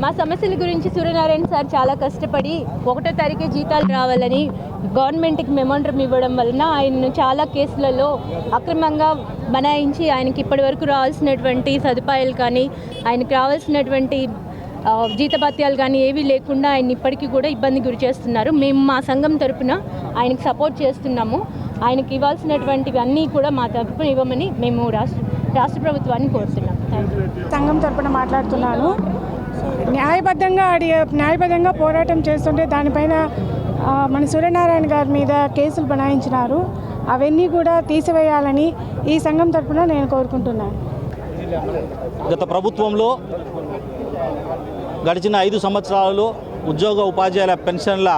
మా సమస్యల గురించి సూర్యనారాయణ సార్ చాలా కష్టపడి 1వ తారీఖే జీతాలు రావాలని గవర్నమెంట్కి మెమోండరం ఇవ్వడం వలన ఆయన చాలా కేసులలో అక్రమంగా బనాయించి ఆయనకి ఇప్పటి వరకు రావాల్సినటువంటి సదుపాయాలు కానీ ఆయనకు రావాల్సినటువంటి జీతభత్యాలు కానీ ఏవీ లేకుండా ఆయన ఇప్పటికీ కూడా ఇబ్బంది గురి చేస్తున్నారు. మేము మా సంఘం తరపున ఆయనకు సపోర్ట్ చేస్తున్నాము. ఆయనకి ఇవ్వాల్సినటువంటివి అన్నీ కూడా మా తరపున ఇవ్వమని మేము రాష్ట్ర ప్రభుత్వాన్ని కోరుతున్నాం. సంఘం తరపున మాట్లాడుతున్నాను. న్యాయబద్ధంగా పోరాటం చేస్తుంటే దానిపైన మన సూర్యనారాయణ గారి మీద కేసులు బనాయించినారు. అవన్నీ కూడా తీసివేయాలని ఈ సంఘం తరపున నేను కోరుకుంటున్నాను. గత ప్రభుత్వంలో గడిచిన 5 సంవత్సరాలలో ఉద్యోగ ఉపాధ్యాయుల పెన్షన్ల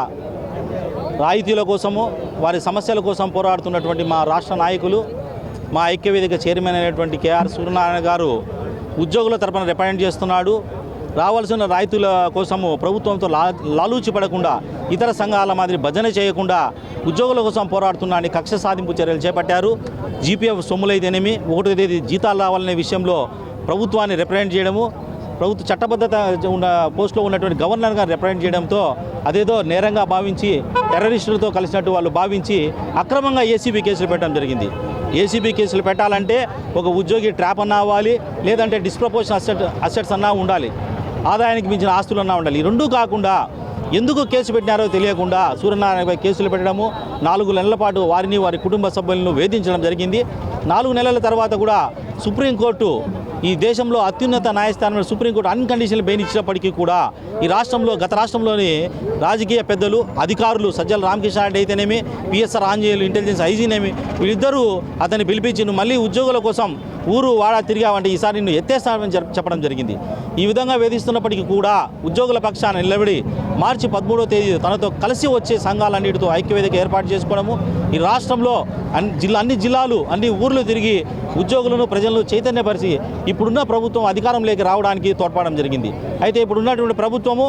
రాయితీల కోసము వారి సమస్యల కోసం పోరాడుతున్నటువంటి మా రాష్ట్ర నాయకులు, మా ఐక్యవేదిక చైర్మన్ అయినటువంటి కేఆర్ సూర్యనారాయణ గారు ఉద్యోగుల తరపున రిప్రజెంట్ చేస్తున్నాడు. రావాల్సిన రాయితీల కోసము ప్రభుత్వంతో లాలూచి పడకుండా ఇతర సంఘాల మాదిరి భజన చేయకుండా ఉద్యోగుల కోసం పోరాడుతున్నా అని కక్ష సాధింపు చర్యలు చేపట్టారు. జీపీఎఫ్ సొమ్ములైతేనేమి 1వ తేదీ జీతాలు రావాలనే విషయంలో ప్రభుత్వాన్ని రిప్రజెంట్ చేయడము, ప్రభుత్వ చట్టబద్ధత ఉన్న పోస్టులో ఉన్నటువంటి గవర్నర్ గారు రిప్రజెంట్ చేయడంతో అదేదో నేరంగా భావించి టెర్రరిస్టులతో కలిసినట్టు వాళ్ళు భావించి అక్రమంగా ఏసీబీ కేసులు పెట్టడం జరిగింది. ఏసీబీ కేసులు పెట్టాలంటే ఒక ఉద్యోగి ట్రాప్ అన్నా అవ్వాలి, లేదంటే డిస్ప్రపోర్షన్ అసెట్స్ అన్నా ఉండాలి, ఆదాయానికి మించిన ఆస్తులు అన్నా ఉండాలి. ఈ రెండూ కాకుండా ఎందుకు కేసు పెట్టినారో తెలియకుండా సూర్యనారాయణపై కేసులు పెట్టడము, 4 నెలల పాటు వారిని వారి కుటుంబ సభ్యులను వేధించడం జరిగింది. 4 నెలల తర్వాత కూడా సుప్రీంకోర్టు, ఈ దేశంలో అత్యున్నత న్యాయస్థానం సుప్రీంకోర్టు అన్కండిషనల్ బెయిల్ ఇచ్చినప్పటికీ కూడా ఈ రాష్ట్రంలో గత రాష్ట్రంలోని రాజకీయ పెద్దలు, అధికారులు సజ్జల రామకృష్ణ రెడ్డి అయితేనేమి, పిఎస్ఆర్ ఆంజనేయులు ఇంటెలిజెన్స్ ఐజీనేమి వీళ్ళిద్దరూ అతన్ని పిలిపించి మళ్ళీ ఉద్యోగుల కోసం ఊరు వాడా తిరిగావంటే ఈసారి నిన్ను ఎత్తేస్తామని చెప్పడం జరిగింది. ఈ విధంగా వేధిస్తున్నప్పటికీ కూడా ఉద్యోగుల పక్షాన నిలబడి మార్చి 13వ తేదీ తనతో కలిసి వచ్చే సంఘాలన్నిటితో ఐక్యవేదిక ఏర్పాటు చేసుకోవడము, ఈ రాష్ట్రంలో అన్ని జిల్లాలు అన్ని ఊర్లు తిరిగి ఉద్యోగులను ప్రజలను చైతన్యపరిచి ఇప్పుడున్న ప్రభుత్వం అధికారంలోకి రావడానికి తోడ్పడడం జరిగింది. అయితే ఇప్పుడున్నటువంటి ప్రభుత్వము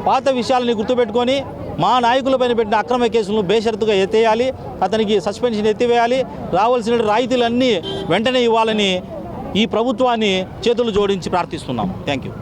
పాత విషయాలని గుర్తుపెట్టుకొని మా నాయకులపైన పెట్టిన అక్రమ కేసులను బేషరతుగా ఎత్తేయాలి, అతనికి సస్పెన్షన్ ఎత్తివేయాలి, రావాల్సిన రాయితీలన్నీ వెంటనే ఇవ్వాలని ఈ ప్రభుత్వాన్ని చేతులు జోడించి ప్రార్థిస్తున్నాం. Thank you.